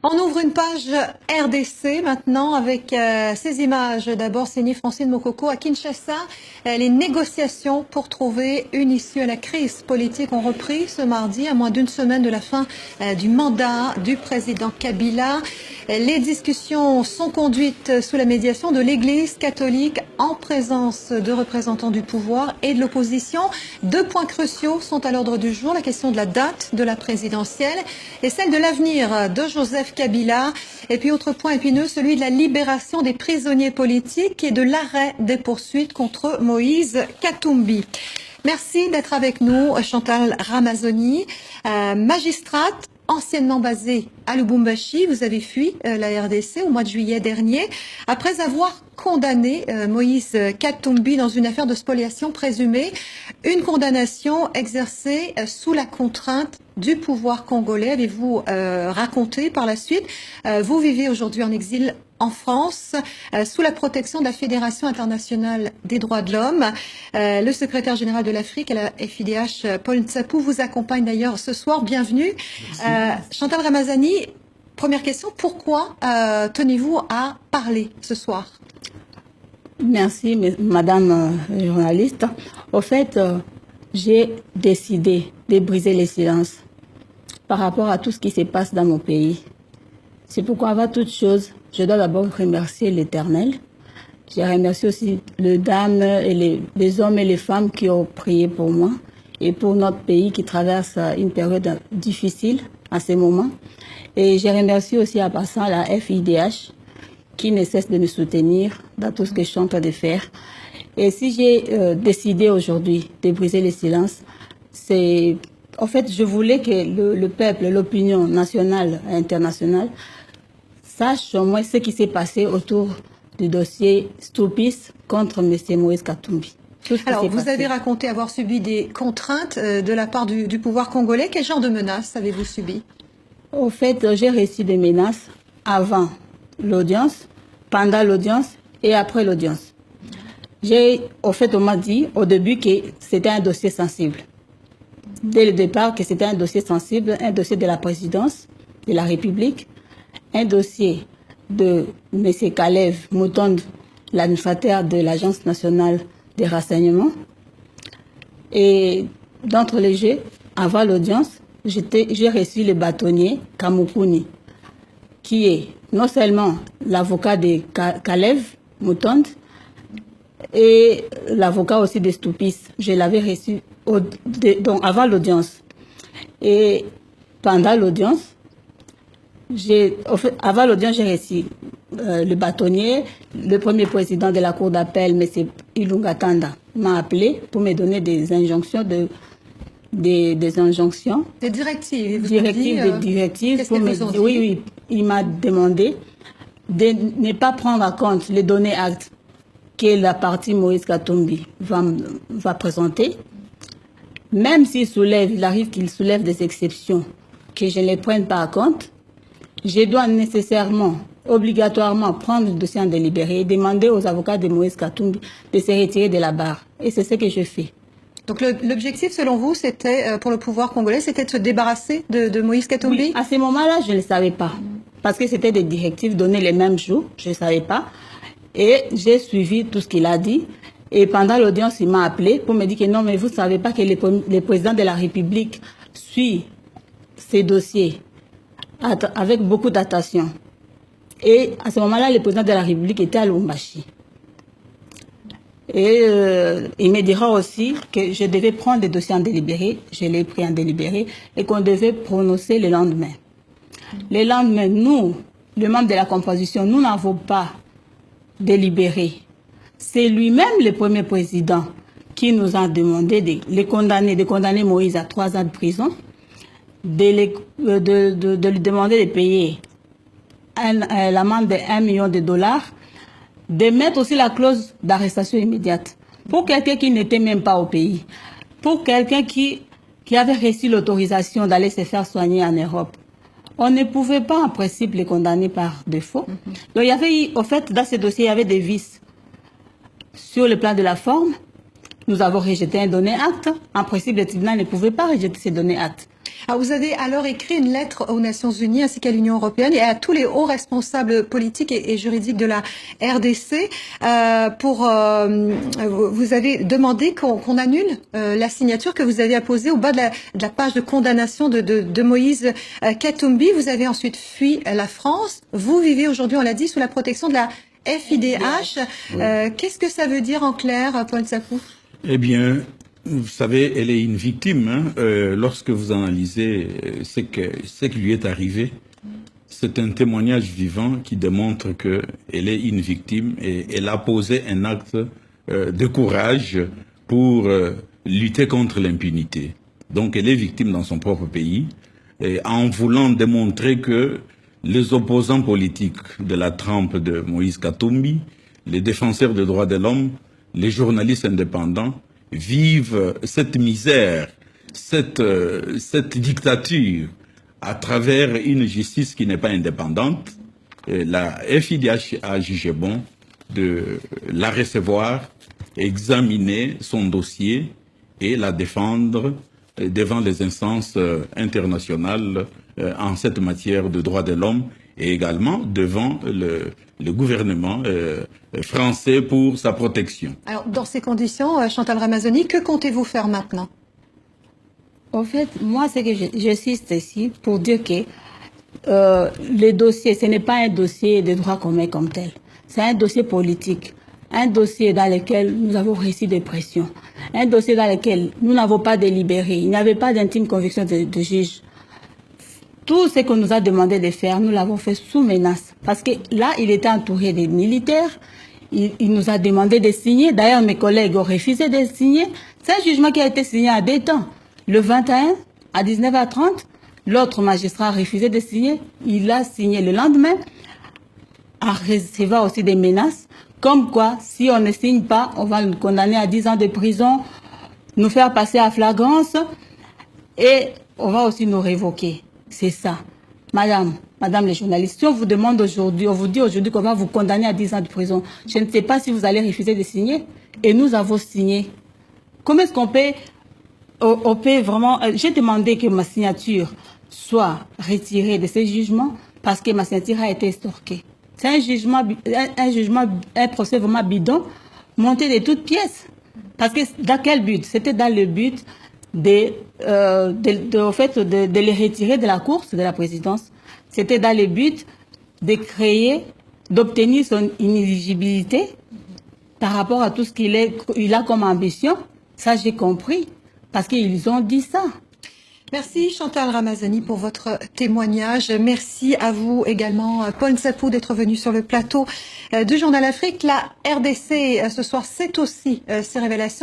On ouvre une page RDC maintenant avec ces images. D'abord signées Francine Mokoko à Kinshasa. Les négociations pour trouver une issue à la crise politique ont repris ce mardi à moins d'une semaine de la fin du mandat du président Kabila. Les discussions sont conduites sous la médiation de l'Église catholique en présence de représentants du pouvoir et de l'opposition. Deux points cruciaux sont à l'ordre du jour, la question de la date de la présidentielle et celle de l'avenir de Joseph Kabila. Et puis autre point épineux, celui de la libération des prisonniers politiques et de l'arrêt des poursuites contre Moïse Katumbi. Merci d'être avec nous, Chantal Ramazzoni, magistrate anciennement basée à Lubumbashi. Vous avez fui la RDC au mois de juillet dernier après avoir condamné Moïse Katumbi dans une affaire de spoliation présumée, une condamnation exercée sous la contrainte du pouvoir congolais. Avez-vous raconté par la suite? Vous vivez aujourd'hui en exil en France, sous la protection de la Fédération internationale des droits de l'homme. Le secrétaire général de l'Afrique à la FIDH, Paul Ntsapou, vous accompagne d'ailleurs ce soir. Bienvenue. Chantal Ramazzoni, première question, pourquoi tenez-vous à parler ce soir? Merci, madame journaliste. Au fait, j'ai décidé de briser les silences par rapport à tout ce qui se passe dans mon pays. C'est pourquoi, avant toute chose, je dois d'abord remercier l'Éternel. Je remercie aussi les dames et les hommes et les femmes qui ont prié pour moi et pour notre pays qui traverse une période difficile à ce moment. Et je remercie aussi à passant la FIDH qui ne cesse de me soutenir dans tout ce que je suis en train de faire. Et si j'ai décidé aujourd'hui de briser les silences, c'est... En fait, je voulais que le peuple, l'opinion nationale et internationale sache au moins ce qui s'est passé autour du dossier Stupis contre M. Moïse Katumbi. Alors, vous avez raconté avoir subi des contraintes de la part du pouvoir congolais. Quel genre de menaces avez-vous subi? Au fait, j'ai reçu des menaces avant l'audience, pendant l'audience et après l'audience. On m'a dit au début que c'était un dossier sensible. Dès le départ, que c'était un dossier sensible, un dossier de la présidence de la République, un dossier de M. Kalev Mutonde, l'administrateur de l'Agence nationale des renseignements. Et d'entre les jeux, avant l'audience, j'ai reçu le bâtonnier Kamukuni, qui est non seulement l'avocat de Kalev Mutonde et l'avocat aussi de Stupis. Je l'avais reçu donc avant l'audience. Et pendant l'audience, avant l'audience, j'ai reçu le bâtonnier, le premier président de la cour d'appel, M. Ilunga Tanda, m'a appelé pour me donner des injonctions, des injonctions. Des directives. Directives. Oui, il m'a demandé de ne pas prendre en compte les données actes que la partie Moïse Katumbi va présenter. Même il arrive qu'il soulève des exceptions que je ne les prenne pas en compte, je dois nécessairement, obligatoirement prendre le dossier en délibéré et demander aux avocats de Moïse Katumbi de se retirer de la barre. Et c'est ce que je fais. Donc l'objectif, selon vous, c'était, pour le pouvoir congolais, c'était de se débarrasser de Moïse Katumbi? Oui, à ce moment-là, je ne le savais pas. Parce que c'était des directives données les mêmes jours, je ne savais pas. Et j'ai suivi tout ce qu'il a dit. Et pendant l'audience, il m'a appelé pour me dire que non, mais vous ne savez pas que le président de la République suit ces dossiers avec beaucoup d'attention. Et à ce moment-là, le président de la République était à Lubumbashi. Et il me dira aussi que je devais prendre des dossiers en délibéré. Je l'ai pris en délibéré et qu'on devait prononcer le lendemain. Le lendemain, nous, le membre de la composition, nous n'avons pas délibéré. C'est lui-même le premier président qui nous a demandé de condamner Moïse à 3 ans de prison, de lui demander de payer l'amende de $1 million, de mettre aussi la clause d'arrestation immédiate pour quelqu'un qui n'était même pas au pays, pour quelqu'un qui avait reçu l'autorisation d'aller se faire soigner en Europe. On ne pouvait pas en principe les condamner par défaut. Donc il y avait, au fait, dans ce dossier, il y avait des vices sur le plan de la forme, nous avons rejeté un donné acte. En principe, le tribunal ne pouvait pas rejeter ces données actes. Alors vous avez alors écrit une lettre aux Nations Unies ainsi qu'à l'Union européenne et à tous les hauts responsables politiques et juridiques de la RDC vous avez demandé qu'on annule la signature que vous avez apposée au bas de la page de condamnation de Moïse Katumbi. Vous avez ensuite fui la France. Vous vivez aujourd'hui, on l'a dit, sous la protection de la FIDH. Oui. Qu'est-ce que ça veut dire en clair, Paul Nsapu? Eh bien, vous savez, elle est une victime. Lorsque vous analysez ce qui lui est arrivé, c'est un témoignage vivant qui démontre qu'elle est une victime et elle a posé un acte de courage pour lutter contre l'impunité. Donc elle est victime dans son propre pays et en voulant démontrer que les opposants politiques de la trempe de Moïse Katumbi, les défenseurs des droits de l'homme, les journalistes indépendants, vivent cette misère, cette dictature à travers une justice qui n'est pas indépendante. La FIDH a jugé bon de la recevoir, examiner son dossier et la défendre devant les instances internationales en cette matière de droits de l'homme et également devant le gouvernement français pour sa protection. Alors, dans ces conditions, Chantal Ramazzani, que comptez-vous faire maintenant? En fait, moi, c'est que j'insiste ici pour dire que le dossier, ce n'est pas un dossier de droit commun comme tel. C'est un dossier politique. Un dossier dans lequel nous avons reçu des pressions. Un dossier dans lequel nous n'avons pas délibéré. Il n'y avait pas d'intime conviction de juge. Tout ce qu'on nous a demandé de faire, nous l'avons fait sous menace. Parce que là, il était entouré des militaires. Il nous a demandé de signer. D'ailleurs, mes collègues ont refusé de signer. C'est un jugement qui a été signé à 2 temps. Le 21, à 19h30, l'autre magistrat a refusé de signer. Il a signé le lendemain, en recevant aussi des menaces. Comme quoi, si on ne signe pas, on va nous condamner à 10 ans de prison, nous faire passer à flagrance et on va aussi nous révoquer. C'est ça. Madame les journalistes, si on vous demande aujourd'hui, on vous dit aujourd'hui qu'on va vous condamner à 10 ans de prison, je ne sais pas si vous allez refuser de signer. Et nous avons signé. Comment est-ce qu'on peut vraiment... J'ai demandé que ma signature soit retirée de ces jugements parce que ma signature a été estorquée. C'est un procès vraiment bidon, monté de toutes pièces. Parce que dans quel but? C'était dans le but de les retirer de la course de la présidence. C'était dans le but d'obtenir son inéligibilité par rapport à tout ce qu'il a comme ambition. Ça, j'ai compris. Parce qu'ils ont dit ça. Merci Chantal Ramazzani pour votre témoignage. Merci à vous également, Paul Nsapu, d'être venu sur le plateau de Journal Afrique. La RDC ce soir, c'est aussi ces révélations.